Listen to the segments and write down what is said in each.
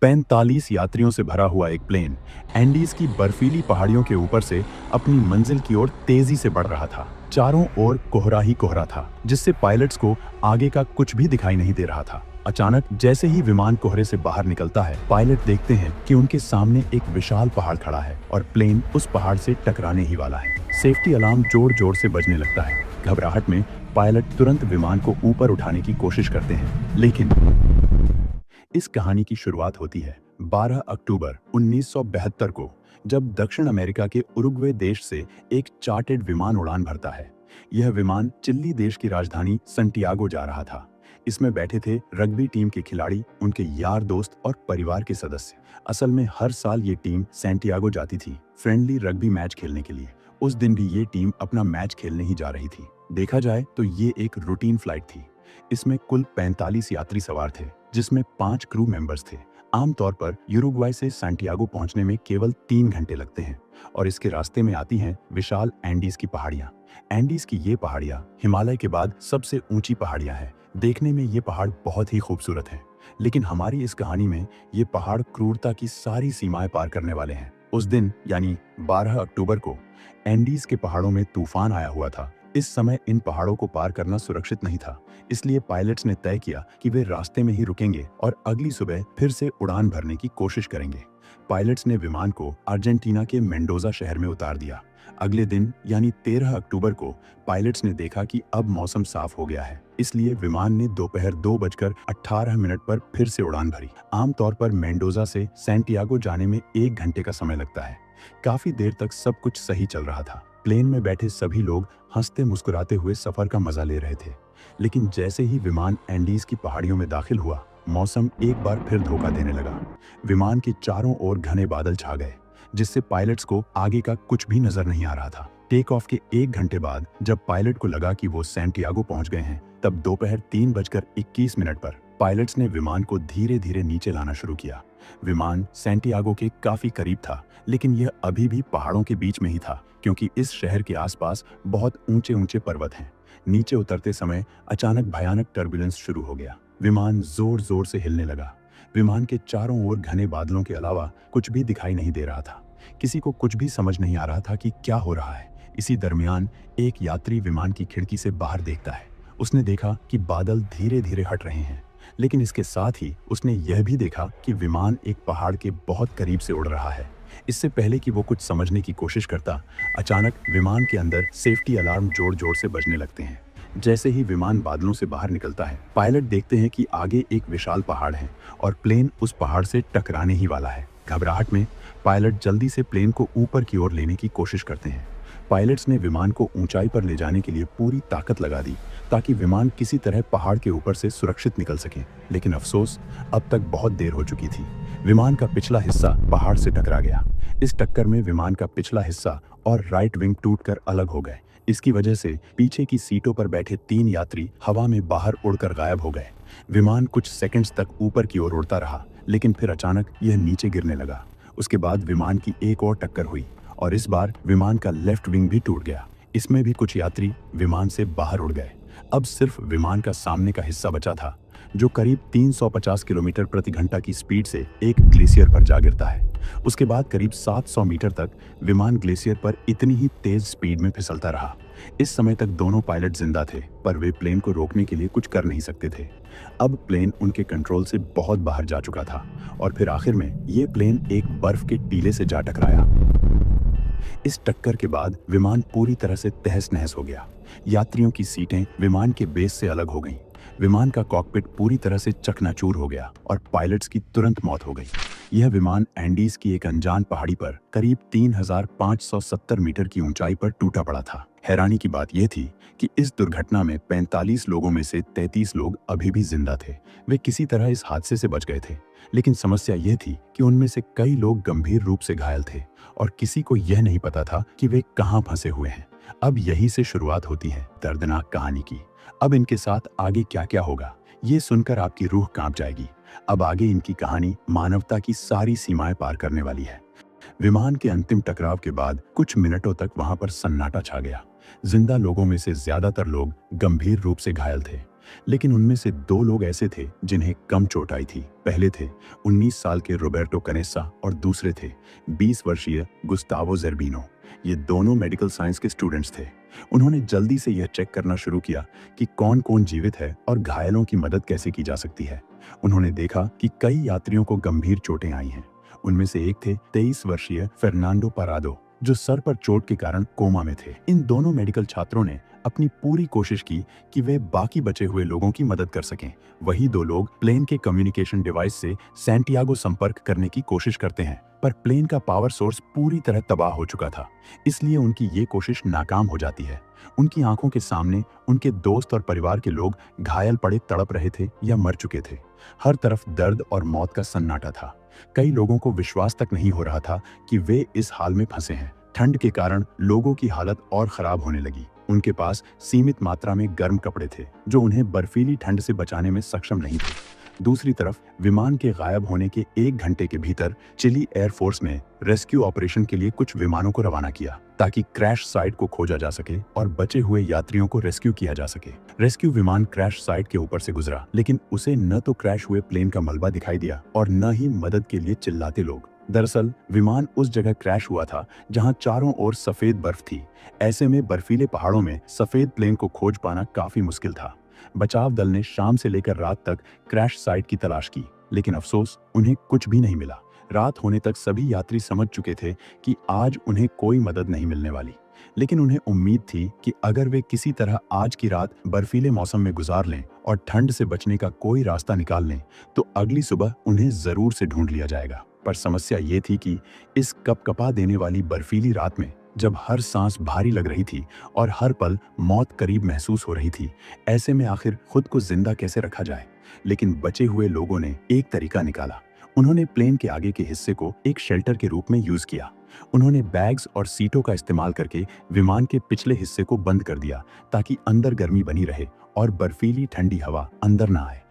45 यात्रियों से भरा हुआ एक प्लेन एंडीज की बर्फीली पहाड़ियों के ऊपर से अपनी मंजिल की ओर तेजी से बढ़ रहा था। चारों ओर कोहरा ही कोहरा था, जिससे पायलट्स को आगे का कुछ भी दिखाई नहीं दे रहा था। अचानक जैसे ही विमान कोहरे से बाहर निकलता है, पायलट देखते हैं कि उनके सामने एक विशाल पहाड़ खड़ा है और प्लेन उस पहाड़ से टकराने ही वाला है। सेफ्टी अलार्म जोर जोर से बजने लगता है। घबराहट में पायलट तुरंत विमान को ऊपर उठाने की कोशिश करते हैं, लेकिन इस कहानी की शुरुआत होती है 12 अक्टूबर 1972 को, जब दक्षिण अमेरिका के उरुग्वे देश से एक चार्टर्ड विमान उड़ान भरता है। यह विमान चिली देश की राजधानी सैंटियागो जा रहा था। इसमें बैठे थे रग्बी टीम के खिलाड़ी, उनके यार दोस्त और परिवार के सदस्य। असल में हर साल ये टीम सैंटियागो जाती थी फ्रेंडली रग्बी मैच खेलने के लिए। उस दिन भी ये टीम अपना मैच खेलने ही जा रही थी। देखा जाए तो ये एक रूटीन फ्लाइट थी। इसमें कुल 45 यात्री सवार थे, जिसमें 5 क्रू मेंबर्स थे। आमतौर पर यूरुग्वाई से सैंटियागो पहुंचने में केवल 3 घंटे लगते हैं और इसके रास्ते में आती हैं विशाल एंडीज की पहाड़ियां। एंडीज की ये पहाड़ियां हिमालय के बाद सबसे ऊंची पहाड़ियां हैं। देखने में ये पहाड़ बहुत ही खूबसूरत हैं, लेकिन हमारी इस कहानी में ये पहाड़ क्रूरता की सारी सीमाएं पार करने वाले हैं। उस दिन यानी 12 अक्टूबर को एंडीज के पहाड़ों में तूफान आया हुआ था। इस समय इन पहाड़ों को पार करना सुरक्षित नहीं था, इसलिए पायलट्स ने तय किया कि वे रास्ते में ही रुकेंगे और अगली सुबह फिर से उड़ान भरने की कोशिश करेंगे। पायलट्स ने विमान को अर्जेंटीना के मेंडोजा शहर में उतार दिया। अगले दिन यानी 13 अक्टूबर को पायलट्स ने देखा कि अब मौसम साफ हो गया है, इसलिए विमान ने दोपहर 2:18 पर फिर से उड़ान भरी। आमतौर पर मेंडोजा से सैंटियागो जाने में 1 घंटे का समय लगता है। काफी देर तक सब कुछ सही चल रहा था। प्लेन में बैठे सभी लोग हंसते मुस्कुराते हुए सफर का मजा ले रहे थे, लेकिन जैसे ही विमान एंडीज की पहाड़ियों में दाखिल हुआ, मौसम एक बार फिर धोखा देने लगा। विमान के चारों ओर घने बादल छा गए, जिससे पायलट्स को आगे का कुछ भी नजर नहीं आ रहा था। टेक ऑफ के 1 घंटे बाद जब पायलट को लगा कि वो सैंटियागो पहुंच गए हैं, तब दोपहर 3:21 पर पायलट्स ने विमान को धीरे धीरे नीचे लाना शुरू किया। विमान सैंटियागो के काफी करीब था, लेकिन यह अभी भी पहाड़ों के बीच में ही था, क्योंकि इस शहर के आसपास बहुत ऊंचे ऊंचे पर्वत हैं। नीचे उतरते समय अचानक भयानक टर्बुलेंस शुरू हो गया। विमान जोर जोर से हिलने लगा। विमान के चारों ओर घने बादलों के अलावा कुछ भी दिखाई नहीं दे रहा था। किसी को कुछ भी समझ नहीं आ रहा था कि क्या हो रहा है। इसी दरमियान एक यात्री विमान की खिड़की से बाहर देखता है। उसने देखा कि बादल धीरे धीरे हट रहे हैं, लेकिन इसके साथ ही उसने यह भी देखा कि विमान एक पहाड़ के बहुत करीब से उड़ रहा है। इससे पहले कि वो कुछ समझने की कोशिश करता, अचानक विमान के अंदर सेफ्टी अलार्म जोर जोर से बजने लगते हैं। जैसे ही विमान बादलों से बाहर निकलता है, पायलट देखते हैं कि आगे एक विशाल पहाड़ है और प्लेन उस पहाड़ से टकराने ही वाला है। घबराहट में पायलट जल्दी से प्लेन को ऊपर की ओर लेने की कोशिश करते हैं। पायलट्स ने विमान को ऊंचाई पर ले जाने के लिए पूरी ताकत लगा दी, ताकि विमान किसी तरह पहाड़ के ऊपर से सुरक्षित निकल सके। लेकिन अफसोस, अब तक बहुत देर हो चुकी थी। विमान का पिछला हिस्सा पहाड़ से टकरा गया। इस टक्कर में विमान का पिछला हिस्सा और राइट विंग टूटकर अलग हो गए। इसकी वजह से पीछे की सीटों पर बैठे 3 यात्री हवा में बाहर उड़कर गायब हो गए। विमान कुछ सेकंड्स तक ऊपर की ओर उड़ता रहा, लेकिन फिर अचानक यह नीचे गिरने लगा। उसके बाद विमान की एक और टक्कर हुई और इस बार विमान का लेफ्ट विंग भी टूट गया। इसमें भी कुछ यात्री विमान से बाहर उड़ गए। अब सिर्फ विमान का सामने का हिस्सा बचा था, जो करीब 350 किलोमीटर प्रति घंटा की स्पीड से एक ग्लेशियर पर जा गिरता है। उसके बाद करीब 700 मीटर तक विमान ग्लेशियर पर इतनी ही तेज स्पीड में फिसलता रहा। इस समय तक दोनों पायलट जिंदा थे, पर वे प्लेन को रोकने के लिए कुछ कर नहीं सकते थे। अब प्लेन उनके कंट्रोल से बहुत बाहर जा चुका था और फिर आखिर में ये प्लेन एक बर्फ के टीले से जा टकराया। इस टक्कर के बाद विमान पूरी तरह से तहस नहस हो गया। यात्रियों की सीटें विमान के बेस से अलग हो गईं। विमान का कॉकपिट पूरी तरह से चकनाचूर हो गया और पायलट्स की तुरंत मौत हो गई। यह विमान एंडीज की एक अनजान पहाड़ी पर करीब 3570 मीटर की ऊंचाई पर टूटा पड़ा था। हैरानी की बात यह थी कि इस दुर्घटना में 45 लोगों में से 33 लोग अभी भी जिंदा थे। वे किसी तरह इस हादसे से बच गए थे, लेकिन समस्या यह थी कि उनमें से कई लोग गंभीर रूप से घायल थे और किसी को यह नहीं पता था कि वे कहां फंसे हुए हैं। अब यहीं से शुरुआत होती है दर्दनाक कहानी की। अब इनके साथ आगे क्या क्या होगा, ये सुनकर आपकी रूह कांप जाएगी। अब आगे इनकी कहानी मानवता की सारी सीमाएं पार करने वाली है। विमान के अंतिम टकराव के बाद कुछ मिनटों तक वहां पर सन्नाटा छा गया। जिंदा लोगों में से ज्यादातर लोग गंभीर रूप से घायल थे। लेकिन उनमें से 2 लोग ऐसे थे जिन्हें कम चोट आई थी। पहले थे 19 साल के रोबर्टो कनेसा और दूसरे थे 20 वर्षीय गुस्तावो ज़ेर्बिनो। ये दोनों मेडिकल साइंस के स्टूडेंट्स थे। उन्होंने जल्दी से यह चेक करना शुरू किया कि कौन-कौन जीवित है और घायलों की मदद कैसे की जा सकती है। उन्होंने देखा कि कई यात्रियों को गंभीर चोटें आई हैं। उनमें से एक थे 23 वर्षीय फर्नांडो परादो, जो सर पर चोट के कारण कोमा में थे। इन दोनों मेडिकल छात्रों ने अपनी पूरी कोशिश की कि वे बाकी बचे हुए लोगों की मदद कर सकें। वही 2 लोग प्लेन के कम्युनिकेशन डिवाइस से सैंटियागो संपर्क करने की कोशिश करते हैं, पर प्लेन का पावर सोर्स पूरी तरह तबाह हो चुका था, इसलिए उनकी ये कोशिश नाकाम हो जाती है। उनकी आंखों के सामने उनके दोस्त और परिवार के लोग घायल पड़े तड़प रहे थे या मर चुके थे। हर तरफ दर्द और मौत का सन्नाटा था। कई लोगों को विश्वास तक नहीं हो रहा था कि वे इस हाल में फंसे हैं। ठंड के कारण लोगों की हालत और खराब होने लगी। उनके पास सीमित मात्रा में गर्म कपड़े थे जो उन्हें बर्फीली ठंड से बचाने में सक्षम नहीं थे। दूसरी तरफ विमान के गायब होने के 1 घंटे के भीतर चिली एयरफोर्स ने रेस्क्यू ऑपरेशन के लिए कुछ विमानों को रवाना किया ताकि क्रैश साइट को खोजा जा सके और बचे हुए यात्रियों को रेस्क्यू किया जा सके। रेस्क्यू विमान क्रैश साइट के ऊपर से गुजरा, लेकिन उसे न तो क्रैश हुए प्लेन का मलबा दिखाई दिया और न ही मदद के लिए चिल्लाते लोग। दरअसल विमान उस जगह क्रैश हुआ था जहां चारों ओर सफेद बर्फ थी। ऐसे में बर्फीले पहाड़ों में सफेद प्लेन को खोज पाना काफी मुश्किल था। बचाव दल ने शाम से लेकर रात तक क्रैश साइट की तलाश की, लेकिन अफसोस उन्हें कुछ भी नहीं मिला। रात होने तक सभी यात्री समझ चुके थे कि आज उन्हें कोई मदद नहीं मिलने वाली, लेकिन उन्हें उम्मीद थी कि अगर वे किसी तरह आज की रात बर्फीले मौसम में गुजार लें और ठंड से बचने का कोई रास्ता निकाल लें तो अगली सुबह उन्हें जरूर से ढूंढ लिया जाएगा। पर समस्या ये थी कि इस कपकपा देने वाली बर्फीली रात में, जब हर सांस भारी लग रही थी और हर पल मौत करीब महसूस हो रही थी, ऐसे में आखिर खुद को जिंदा कैसे रखा जाए। लेकिन बचे हुए लोगों ने एक तरीका निकाला। उन्होंने प्लेन के आगे के हिस्से को एक शेल्टर के रूप में यूज किया। उन्होंने बैग्स और सीटों का इस्तेमाल करके विमान के पिछले हिस्से को बंद कर दिया ताकि अंदर गर्मी बनी रहे और बर्फीली ठंडी हवा अंदर ना आए।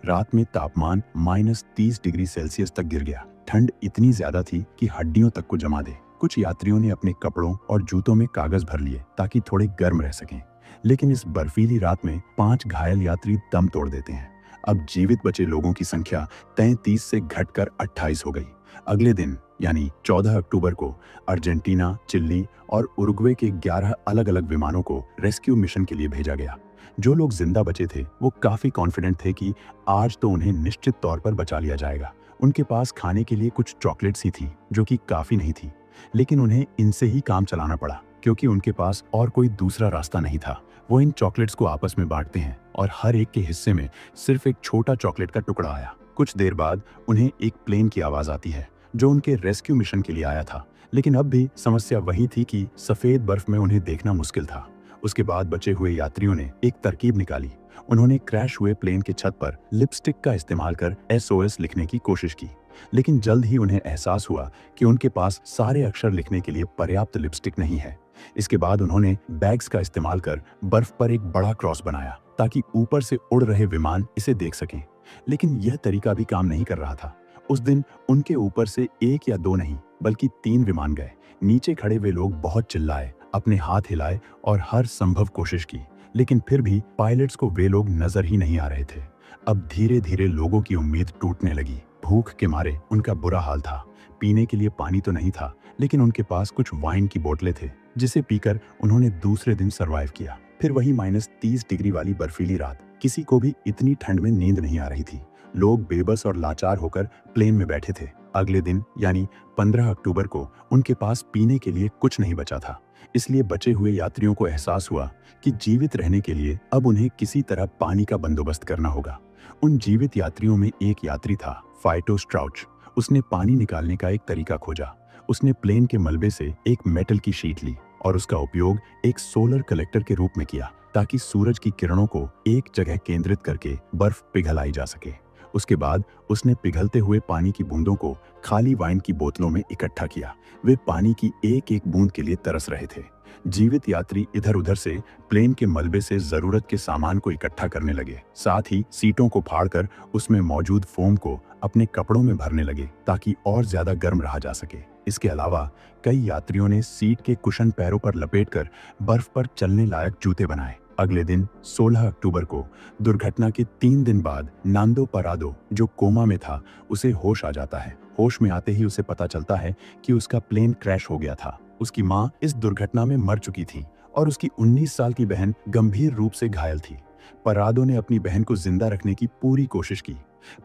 रात में तापमान -30 डिग्री सेल्सियस तक गिर गया। ठंड इतनी ज्यादा थी कि हड्डियों तक को जमा दे। कुछ यात्रियों ने अपने कपड़ों और जूतों में कागज भर लिए ताकि थोड़े गर्म रह सकें, लेकिन इस बर्फीली रात में 5 घायल यात्री दम तोड़ देते हैं। अब जीवित बचे लोगों की संख्या 33 से घटकर 28 हो गई। अगले दिन यानी 14 अक्टूबर को अर्जेंटीना, चिली और उरुग्वे के 11 अलग-अलग विमानों को रेस्क्यू मिशन के लिए भेजा गया। जो लोग जिंदा बचे थे वो काफी कॉन्फिडेंट थे कि आज तो उन्हें निश्चित तौर पर बचा लिया जाएगा। उनके पास खाने के लिए कुछ चॉकलेट्स ही थी जो कि काफी नहीं थी, लेकिन उन्हें इनसे ही काम चलाना पड़ा क्योंकि उनके पास और कोई दूसरा रास्ता नहीं था। वो इन चॉकलेट्स को आपस में बांटते हैं और हर एक के हिस्से में सिर्फ एक छोटा चॉकलेट का टुकड़ा आया। कुछ देर बाद उन्हें एक प्लेन की आवाज आती है जो उनके रेस्क्यू मिशन के लिए आया था, लेकिन अब भी समस्या वही थी कि सफेद बर्फ में उन्हें देखना मुश्किल था। उसके बाद बचे हुए यात्रियों ने एक तरकीब निकाली। उन्होंने क्रैश हुए प्लेन के छत पर लिपस्टिक का इस्तेमाल कर SOS लिखने की कोशिश की, लेकिन जल्द ही उन्हें एहसास हुआ कि उनके पास सारे अक्षर लिखने के लिए पर्याप्त लिपस्टिक नहीं है। इसके बाद उन्होंने बैग्स का इस्तेमाल कर बर्फ पर एक बड़ा क्रॉस बनाया ताकि ऊपर से उड़ रहे विमान इसे देख सकें, लेकिन यह तरीका भी काम नहीं कर रहा था। उस दिन उनके ऊपर से 1 या 2 नहीं बल्कि 3 विमान गए। नीचे खड़े वे लोग बहुत चिल्लाए, अपने हाथ हिलाए और हर संभव कोशिश की, लेकिन फिर भी पायलट्स को वे लोग नजर ही नहीं आ रहे थे। अब धीरे धीरे लोगों की उम्मीद टूटने लगी। भूख के मारे उनका बुरा हाल था। पीने के लिए पानी तो नहीं था, लेकिन उनके पास कुछ वाइन की बोतलें थे जिसे पीकर उन्होंने दूसरे दिन सरवाइव किया। फिर वही -30 डिग्री वाली बर्फीली रात। किसी को भी इतनी ठंड में नींद नहीं आ रही थी। लोग बेबस और लाचार होकर प्लेन में बैठे थे। अगले दिन यानी 15 अक्टूबर को उनके पास पीने के लिए कुछ नहीं बचा था। इसलिए बचे हुए यात्रियों को एहसास हुआ कि जीवित रहने के लिए अब उन्हें किसी तरह पानी का बंदोबस्त करना होगा। उन जीवित यात्रियों में एक यात्री था, फाइटो स्ट्राउच। उसने पानी निकालने का एक तरीका खोजा। उसने प्लेन के मलबे से एक मेटल की शीट ली और उसका उपयोग एक सोलर कलेक्टर के रूप में किया ताकि सूरज की किरणों को एक जगह केंद्रित करके बर्फ पिघलाई जा सके। उसके बाद उसने पिघलते हुए पानी की बूंदों को खाली वाइन की बोतलों में इकट्ठा किया। वे पानी की एक एक बूंद के लिए तरस रहे थे। जीवित यात्री इधर उधर से प्लेन के मलबे से जरूरत के सामान को इकट्ठा करने लगे। साथ ही सीटों को फाड़कर उसमें मौजूद फोम को अपने कपड़ों में भरने लगे ताकि और ज्यादा गर्म रहा जा सके। इसके अलावा कई यात्रियों ने सीट के कुशन पैरों पर लपेटकर बर्फ पर चलने लायक जूते बनाए। अगले दिन 16 अक्टूबर को दुर्घटना के 3 दिन बाद नांदो परादो, जो कोमा में था, उसे होश आ जाता है। होश में आते ही उसे पता चलता है कि उसका प्लेन क्रैश हो गया था। उसकी माँ इस दुर्घटना में मर चुकी थी और उसकी 19 साल की बहन गंभीर रूप से घायल थी। परादो ने अपनी बहन को जिंदा रखने की पूरी कोशिश की,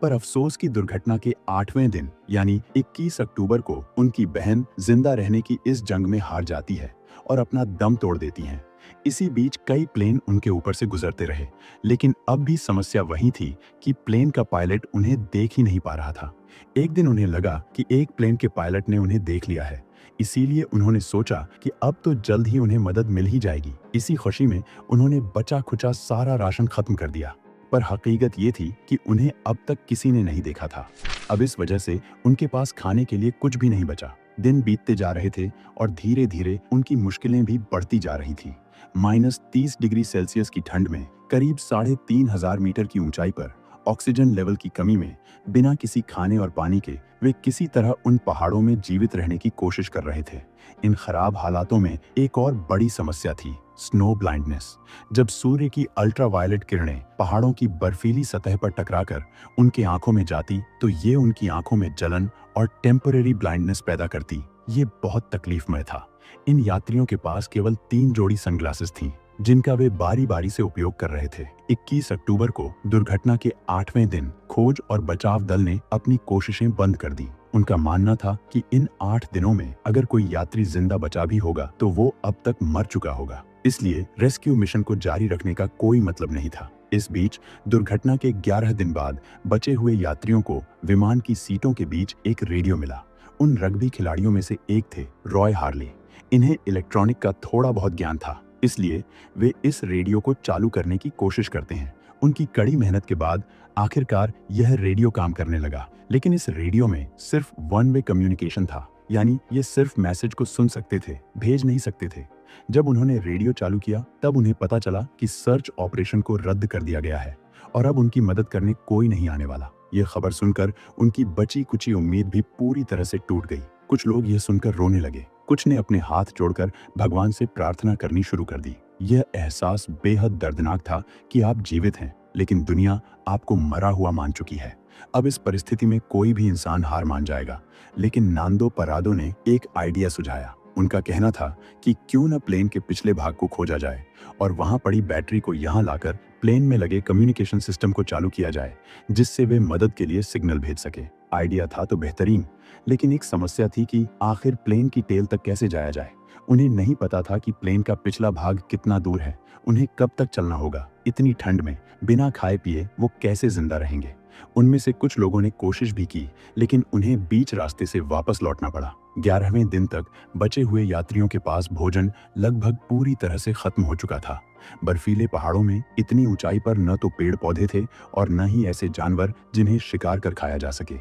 पर अफसोस की दुर्घटना के 8वें दिन यानी 21 अक्टूबर को उनकी बहन जिंदा रहने की इस जंग में हार जाती है और अपना दम तोड़ देती हैं। इसी बीच कई प्लेन उनके ऊपर से गुजरते रहे, लेकिन अब भी समस्या वही थी कि प्लेन का पायलट उन्हें देख ही नहीं पा रहा था। एक दिन उन्हें लगा कि एक प्लेन के पायलट ने उन्हें देख लिया है, इसीलिए उन्होंने सोचा कि अब तो जल्द ही उन्हें मदद मिल ही जाएगी। इसी खुशी में उन्होंने बचा खुचा सारा राशन खत्म कर दिया, पर हकीकत ये थी कि उन्हें अब तक किसी ने नहीं देखा था। अब इस वजह से उनके पास खाने के लिए कुछ भी नहीं बचा। दिन बीतते जा रहे थे और धीरे धीरे उनकी मुश्किलें भी बढ़ती जा रही थी। -30 डिग्री सेल्सियस की ठंड में, करीब 3500 मीटर की ऊंचाई पर, ऑक्सीजन लेवल की कमी में, बिना किसी खाने और पानी के वे किसी तरह उन पहाड़ों में जीवित रहने की कोशिश कर रहे थे। इन खराब हालातों में एक और बड़ी समस्या थी, स्नो ब्लाइंडनेस। जब सूर्य की अल्ट्रावायलेट किरणें पहाड़ों की बर्फीली सतह पर टकराकर उनकी आंखों में जाती तो ये उनकी आंखों में जलन और टेम्परेरी ब्लाइंडनेस पैदा करती। ये बहुत तकलीफमय था। इन यात्रियों के पास केवल 3 जोड़ी सनग्लासेस थीं, जिनका वे बारी बारी से उपयोग कर रहे थे। 21 अक्टूबर को दुर्घटना के 8वें दिन खोज और बचाव दल ने अपनी कोशिशें बंद कर दी। उनका मानना था कि इन 8 दिनों में अगर कोई यात्री जिंदा बचा भी होगा तो वो अब तक मर चुका होगा, इसलिए रेस्क्यू मिशन को जारी रखने का कोई मतलब नहीं था। इस बीच दुर्घटना के 11 दिन बाद बचे हुए यात्रियों को विमान की सीटों के बीच एक रेडियो मिला। उन रग्बी खिलाड़ियों में से एक थे रॉय हार्ले। इन्हें इलेक्ट्रॉनिक का थोड़ा बहुत ज्ञान था, इसलिए वे इस रेडियो को चालू करने की कोशिश करते हैं। उनकी कड़ी मेहनत के बाद आखिरकार यह रेडियो काम करने लगा, लेकिन इस रेडियो में सिर्फ वन वे कम्युनिकेशन था, यानी ये सिर्फ मैसेज को सुन सकते थे, भेज नहीं सकते थे। जब उन्होंने रेडियो चालू किया तब उन्हें पता चला कि सर्च ऑपरेशन को रद्द कर दिया गया है और अब उनकी मदद करने कोई नहीं आने वाला। ये खबर सुनकर उनकी बची कुची उम्मीद भी पूरी तरह से टूट गई। कुछ लोग यह सुनकर रोने लगे, कुछ ने अपने हाथ जोड़कर भगवान से प्रार्थना करनी शुरू कर दी। यह एहसास बेहद दर्दनाक था कि आप जीवित हैं, लेकिन दुनिया आपको मरा हुआ मान चुकी है। अब इस परिस्थिति में कोई भी इंसान हार मान जाएगा, लेकिन नांदो परादो ने एक आइडिया सुझाया। उनका कहना था कि क्यों न प्लेन के पिछले भाग को खोजा जाए और वहां पड़ी बैटरी को यहां लाकर प्लेन में लगे कम्युनिकेशन सिस्टम को चालू किया जाए, जिससे वे मदद के लिए सिग्नल भेज सके। आइडिया था तो बेहतरीन, लेकिन एक समस्या थी कि आखिर प्लेन की टेल तक कैसे जाया जाए। उन्हें नहीं पता था कि प्लेन का पिछला भाग कितना दूर है, उन्हें कब तक चलना होगा। इतनी ठंड में बिना खाए पिए वो कैसे जिंदा रहेंगे। उनमें से कुछ लोगों ने कोशिश भी की, लेकिन उन्हें बीच रास्ते से वापस लौटना पड़ा। 11वें दिन तक बचे हुए यात्रियों के पास भोजन लगभग पूरी तरह से खत्म हो चुका था। बर्फीले पहाड़ों में इतनी ऊंचाई पर न तो पेड़ पौधे थे और न ही ऐसे जानवर जिन्हें शिकार कर खाया जा सके।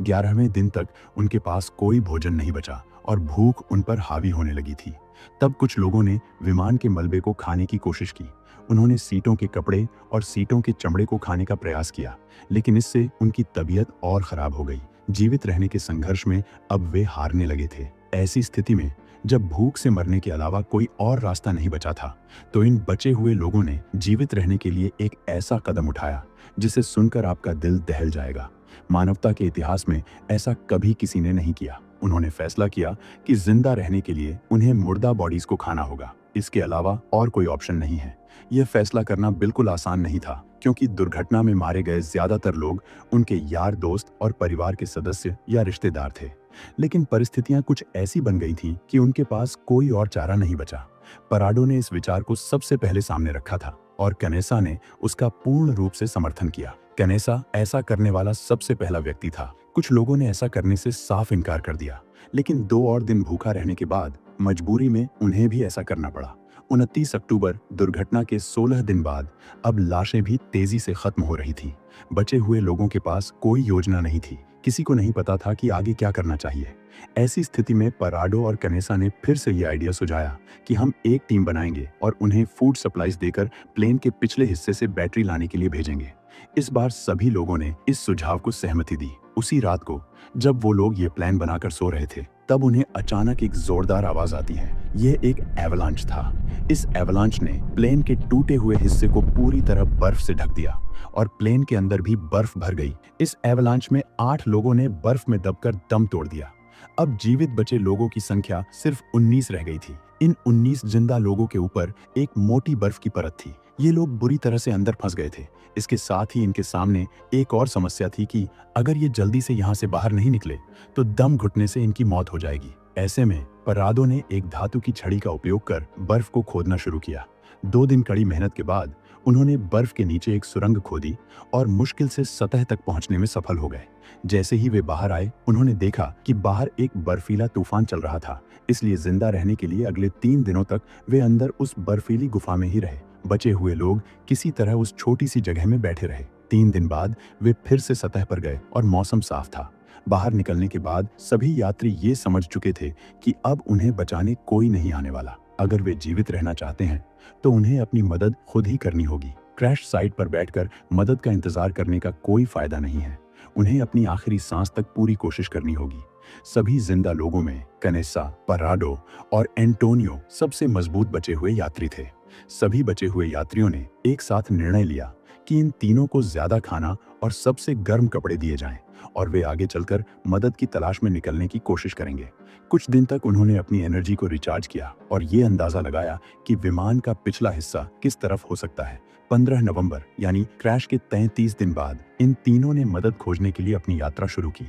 11वें दिन तक उनके पास कोई भोजन नहीं बचा और भूख उन पर हावी होने लगी थी। तब कुछ लोगों ने विमान के मलबे को खाने की कोशिश की। उन्होंने सीटों के कपड़े और सीटों के चमड़े को खाने का प्रयास किया, लेकिन इससे उनकी तबीयत और खराब हो गई। जीवित रहने के संघर्ष में अब वे हारने लगे थे। ऐसी स्थिति में जब भूख से मरने के अलावा कोई और रास्ता नहीं बचा था, तो इन बचे हुए लोगों ने जीवित रहने के लिए एक ऐसा कदम उठाया जिसे सुनकर आपका दिल दहल जाएगा। मानवता के इतिहास में ऐसा कभी किसी ने नहीं किया। उन्होंने फैसला किया कि जिंदा रहने के लिए उन्हें मुर्दा बॉडीज को खाना होगा, इसके अलावा और कोई ऑप्शन नहीं है। यह फैसला करना बिल्कुल आसान नहीं था, क्योंकि दुर्घटना में मारे गए ज्यादातर लोग उनके यार दोस्त और परिवार के सदस्य या रिश्तेदार थे। लेकिन परिस्थितियां कुछ ऐसी बन गई थी कि उनके पास कोई और चारा नहीं बचा। पराडो ने इस विचार को सबसे पहले सामने रखा था और कनेसा ने उसका पूर्ण रूप से समर्थन किया। कनेसा ऐसा करने वाला सबसे पहला व्यक्ति था। कुछ लोगों ने ऐसा करने से साफ इनकार कर दिया, लेकिन 2 और दिन भूखा रहने के बाद मजबूरी में उन्हें भी ऐसा करना पड़ा। 29 अक्टूबर दुर्घटना के 16 दिन बाद अब लाशें भी तेजी से खत्म हो रही थी। बचे हुए लोगों के पास कोई योजना नहीं थी, किसी को नहीं पता था कि आगे क्या करना चाहिए। ऐसी स्थिति में पराडो और कनेसा ने फिर से ये आइडिया सुझाया कि हम एक टीम बनाएंगे और उन्हें फूड सप्लाईज देकर प्लेन के पिछले हिस्से से बैटरी लाने के लिए भेजेंगे। इस बार सभी लोगों ने इस सुझाव को सहमति दी। उसी रात को जब वो लोग ये प्लान बनाकर सो रहे थे, तब उन्हें अचानक एक जोरदार आवाज आती है। यह एक एवलांच था। इस एवलांच ने प्लेन के टूटे हुए हिस्से को पूरी तरह बर्फ से ढक दिया और प्लेन के अंदर भी बर्फ भर गई। इस एवलांच में 8 लोगों ने बर्फ में दबकर दम तोड़ दिया। अब जीवित बचे लोगों की संख्या सिर्फ 19 रह गई थी। इन 19 जिंदा लोगों के ऊपर एक मोटी बर्फ की परत थी। ये लोग बुरी तरह से अंदर फंस गए थे। इसके साथ ही इनके सामने एक और समस्या थी कि अगर ये जल्दी से यहाँ से बाहर नहीं निकले तो दम घुटने से इनकी मौत हो जाएगी। ऐसे में पराडो ने एक धातु की छड़ी का उपयोग कर बर्फ को खोदना शुरू किया। 2 दिन कड़ी मेहनत के बाद उन्होंने बर्फ के नीचे एक सुरंग खोदी और मुश्किल से सतह तक पहुंचने में सफल हो गए। जैसे ही वे बाहर आए, उन्होंने देखा कि बाहर एक बर्फीला तूफान चल रहा था। इसलिए जिंदा रहने के लिए अगले 3 दिनों तक वे अंदर उस बर्फीली गुफा में ही रहे। बचे हुए लोग किसी तरह उस छोटी सी जगह में बैठे रहे। 3 दिन बाद वे फिर से सतह पर गए और मौसम साफ था। बाहर निकलने के बाद सभी यात्री ये समझ चुके थे कि अब उन्हें बचाने कोई नहीं आने वाला। अगर वे जीवित रहना चाहते हैं तो उन्हें अपनी मदद खुद ही करनी होगी। क्रैश साइट पर बैठकर मदद का इंतजार करने का कोई फायदा नहीं है। उन्हें अपनी आखिरी सांस तक पूरी कोशिश करनी होगी। सभी जिंदा लोगों में कनेसा, पराडो और एंटोनियो सबसे मजबूत बचे हुए यात्री थे। सभी बचे हुए यात्रियों ने एक साथ निर्णय लिया कि इन तीनों को ज्यादा खाना और सबसे गर्म कपड़े दिए जाएं और वे आगे चलकर मदद की तलाश में निकलने की कोशिश करेंगे। कुछ दिन तक उन्होंने अपनी एनर्जी को रिचार्ज किया और ये अंदाजा लगाया कि विमान का पिछला हिस्सा किस तरफ हो सकता है। 15 नवंबर यानी क्रैश के 33 दिन बाद इन तीनों ने मदद खोजने के लिए अपनी यात्रा शुरू की।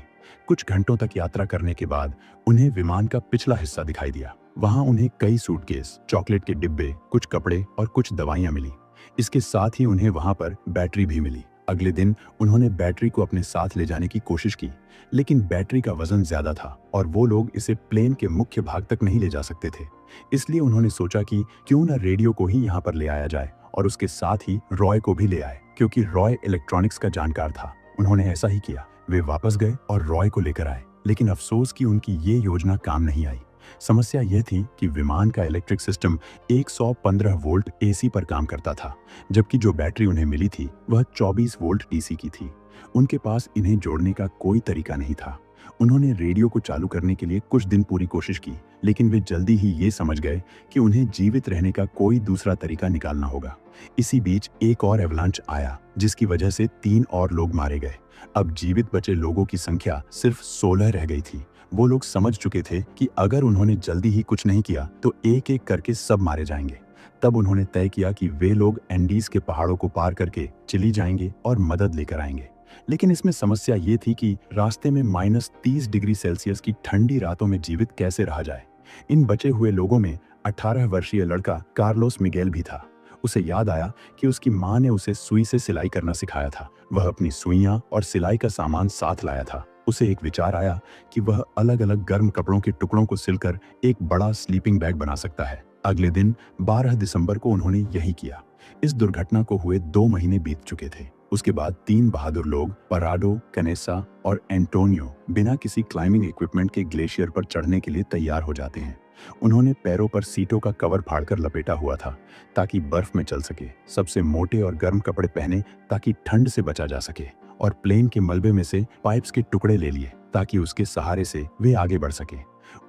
कुछ घंटों तक यात्रा करने के बाद उन्हें विमान का पिछला हिस्सा दिखाई दिया। वहां उन्हें कई सूटकेस, चॉकलेट के डिब्बे, कुछ कपड़े और कुछ दवाइयां मिली। इसके साथ ही उन्हें वहां पर बैटरी भी मिली। अगले दिन उन्होंने बैटरी को अपने साथ ले जाने की कोशिश की, लेकिन बैटरी का वजन ज्यादा था और वो लोग इसे प्लेन के मुख्य भाग तक नहीं ले जा सकते थे। इसलिए उन्होंने सोचा कि क्यों न रेडियो को ही यहाँ पर ले आया जाए और उसके साथ ही रॉय को भी ले आए, क्योंकि रॉय इलेक्ट्रॉनिक्स का जानकार था। उन्होंने ऐसा ही किया। वे वापस गए और रॉय को लेकर आए, लेकिन अफसोस कि उनकी ये योजना काम नहीं आई। समस्या यह थी कि विमान का इलेक्ट्रिक सिस्टम 115 वोल्ट एसी पर काम करता था, जबकि जो बैटरी उन्हें मिली थी वह 24 वोल्ट डीसी की थी। उनके पास इन्हें जोड़ने का कोई तरीका नहीं था। उन्होंने रेडियो को चालू करने के लिए कुछ दिन पूरी कोशिश की, लेकिन वे जल्दी ही ये समझ गए कि उन्हें जीवित रहने का कोई दूसरा तरीका निकालना होगा। इसी बीच एक और एवलांच आया, जिसकी वजह से 3 और लोग मारे गए। अब जीवित बचे लोगों की संख्या सिर्फ 16 रह गई थी। वो लोग समझ चुके थे कि अगर उन्होंने जल्दी ही कुछ नहीं किया तो एक एक करके सब मारे जाएंगे। तब उन्होंने तय किया कि वे लोग एंडीज के पहाड़ों को पार करके चिली जाएंगे और मदद लेकर आएंगे। लेकिन इसमें समस्या ये थी कि रास्ते में -30 डिग्री सेल्सियस की ठंडी रातों में जीवित कैसे रहा जाए। इन बचे हुए लोगों में 18 वर्षीय लड़का कार्लोस मिगेल भी था। उसे याद आया कि उसकी माँ ने उसे सुई से सिलाई करना सिखाया था। वह अपनी सुइयां और सिलाई का सामान साथ लाया था। उसे एक विचार आया कि वह अलग अलग गर्म कपड़ों के टुकड़ों को सिलकर एक बड़ा स्लीपिंग बैग बना सकता है। अगले दिन 12 दिसंबर को उन्होंने यही किया। इस दुर्घटना को हुए 2 महीने बीत चुके थे। उसके बाद 3 बहादुर लोग पराडो, कनेसा और एंटोनियो बिना किसी क्लाइंबिंग इक्विपमेंट के ग्लेशियर पर चढ़ने के लिए तैयार हो जाते हैं। उन्होंने पैरों पर सीटों का कवर फाड़कर लपेटा हुआ था ताकि बर्फ में चल सके, सबसे मोटे और गर्म कपड़े पहने ताकि ठंड से बचा जा सके, और प्लेन के मलबे में से पाइप्स के टुकड़े ले लिए ताकि उसके सहारे से वे आगे बढ़ सके।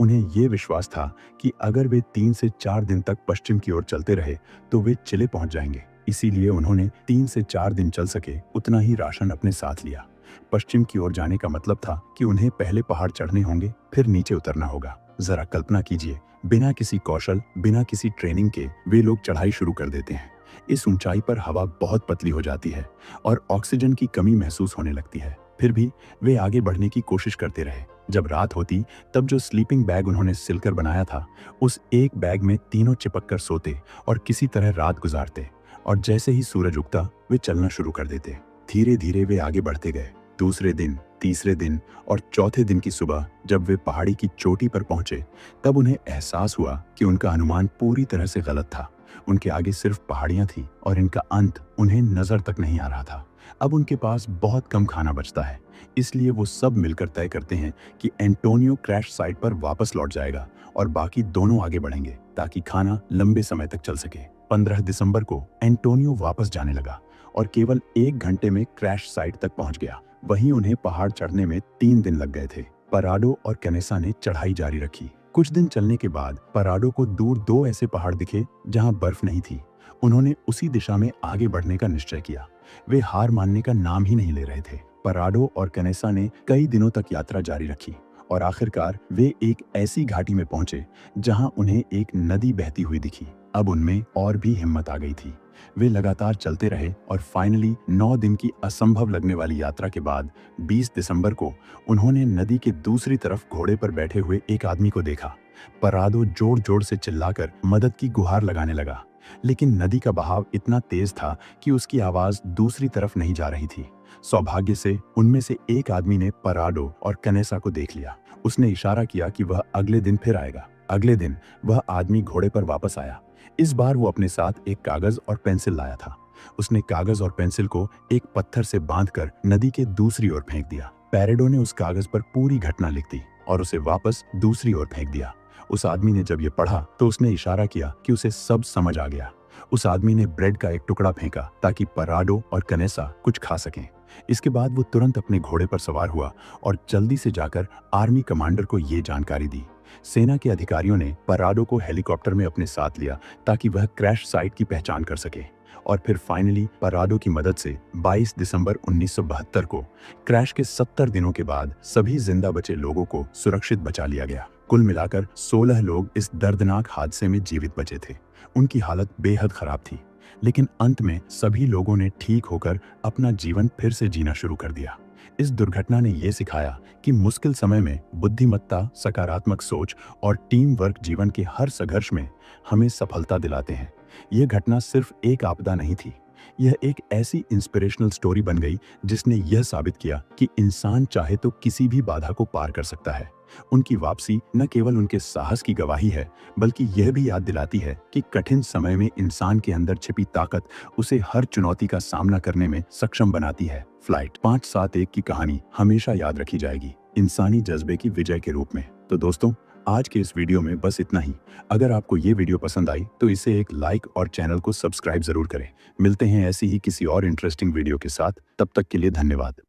उन्हें यह विश्वास था कि अगर वे 3 से 4 दिन तक पश्चिम की ओर चलते रहे तो वे चिले पहुंच जाएंगे। इसीलिए उन्होंने 3 से 4 दिन चल सके उतना ही राशन अपने साथ लिया। पश्चिम की ओर जाने का मतलब था कि उन्हें पहले पहाड़ चढ़ने होंगे, फिर नीचे उतरना होगा। जरा कल्पना कीजिए, बिना किसी कौशल, बिना किसी ट्रेनिंग के वे लोग चढ़ाई शुरू कर देते हैं। इस ऊंचाई पर हवा बहुत पतली हो जाती है और ऑक्सीजन की कमी महसूस होने लगती है। फिर भी वे आगे बढ़ने की कोशिश करते रहे। जब रात होती तब जो स्लीपिंग बैग उन्होंने सिलकर बनाया था, उस एक बैग में तीनों चिपक कर सोते और किसी तरह रात गुजारते, और जैसे ही सूरज उगता वे चलना शुरू कर देते। धीरे धीरे वे आगे बढ़ते गए। दूसरे दिन, तीसरे दिन और चौथे दिन की सुबह जब वे पहाड़ी की चोटी पर पहुंचे, तब उन्हें एहसास हुआ कि उनका अनुमान पूरी तरह से गलत था। उनके आगे सिर्फ पहाड़ियां थी और इनका अंत उन्हें नजर तक नहीं आ रहा था। अब उनके पास बहुत कम खाना बचता है, इसलिए वो सब मिलकर तय करते हैं कि एंटोनियो क्रैश साइट पर वापस लौट जाएगा और बाकी दोनों आगे बढ़ेंगे ताकि खाना लंबे समय तक चल सके। 15 दिसंबर को एंटोनियो वापस जाने लगा और केवल 1 घंटे में क्रैश साइट तक पहुंच गया। वहीं उन्हें पहाड़ चढ़ने में 3 दिन लग गए थे। पराडो और कैनेसा ने चढ़ाई जारी रखी। कुछ दिन चलने के बाद पराडो को दूर दो ऐसे पहाड़ दिखे जहां बर्फ नहीं थी। उन्होंने उसी दिशा में आगे बढ़ने का निश्चय किया। वे हार मानने का नाम ही नहीं ले रहे थे। पराडो और कैनेसा ने कई दिनों तक यात्रा जारी रखी और आखिरकार वे एक ऐसी घाटी में पहुंचे जहां उन्हें एक नदी बहती हुई दिखी। अब उनमें और भी हिम्मत आ गई थी। वे लगातार चलते रहे और फाइनली 9 दिन की असंभव लगने वाली यात्रा के बाद 20 दिसंबर को उन्होंने नदी के दूसरी तरफ घोड़े पर बैठे हुए एक आदमी को देखा। पराडो जोर जोर से चिल्लाकर मदद की गुहार लगाने लगा, लेकिन नदी का बहाव इतना तेज था कि उसकी आवाज दूसरी तरफ नहीं जा रही थी। सौभाग्य से उनमें से एक आदमी ने पराडो और कैनेसा को देख लिया। उसने इशारा किया कि वह अगले दिन फिर आएगा। अगले दिन वह आदमी घोड़े पर वापस आया। इस बार वो अपने साथ एक कागज और पेंसिल लाया था। उसने कागज और पेंसिल को एक पत्थर से बांधकर नदी के दूसरी ओर फेंक दिया। पैरेडो ने उस कागज पर पूरी घटना लिख दी और उसे वापस दूसरी ओर फेंक दिया। उस आदमी ने जब ये पढ़ा तो उसने इशारा किया कि उसे सब समझ आ गया। उस आदमी ने ब्रेड का एक टुकड़ा फेंका ताकि पराडो और कैनेसा कुछ खा सकें। इसके बाद वो तुरंत अपने घोड़े पर सवार हुआ और जल्दी से जाकर आर्मी कमांडर को ये जानकारी दी। सेना के अधिकारियों ने पराडो को हेलीकॉप्टर में अपने साथ लिया ताकि वह क्रैश साइट की पहचान कर सके और फिर फाइनली पराडो की मदद से 22 दिसंबर 1972 को क्रैश के 70 दिनों के बाद सभी जिंदा बचे लोगों को सुरक्षित बचा लिया गया। कुल मिलाकर 16 लोग इस दर्दनाक हादसे में जीवित बचे थे। उनकी हालत बेहद खराब थी, लेकिन अंत में सभी लोगों ने ठीक होकर अपना जीवन फिर से जीना शुरू कर दिया। इस दुर्घटना ने यह सिखाया कि मुश्किल समय में बुद्धिमत्ता, सकारात्मक सोच और टीम वर्क जीवन के हर संघर्ष में हमें सफलता दिलाते हैं। यह घटना सिर्फ एक आपदा नहीं थी, यह एक ऐसी इंस्पिरेशनल स्टोरी बन गई जिसने यह साबित किया कि इंसान चाहे तो किसी भी बाधा को पार कर सकता है। उनकी वापसी न केवल उनके साहस की गवाही है, बल्कि यह भी याद दिलाती है कि कठिन समय में इंसान के अंदर छिपी ताकत उसे हर चुनौती का सामना करने में सक्षम बनाती है। फ्लाइट 571 की कहानी हमेशा याद रखी जाएगी, इंसानी जज्बे की विजय के रूप में। तो दोस्तों, आज के इस वीडियो में बस इतना ही। अगर आपको ये वीडियो पसंद आई तो इसे एक लाइक और चैनल को सब्सक्राइब जरूर करें। मिलते हैं ऐसी ही किसी और इंटरेस्टिंग वीडियो के साथ। तब तक के लिए धन्यवाद।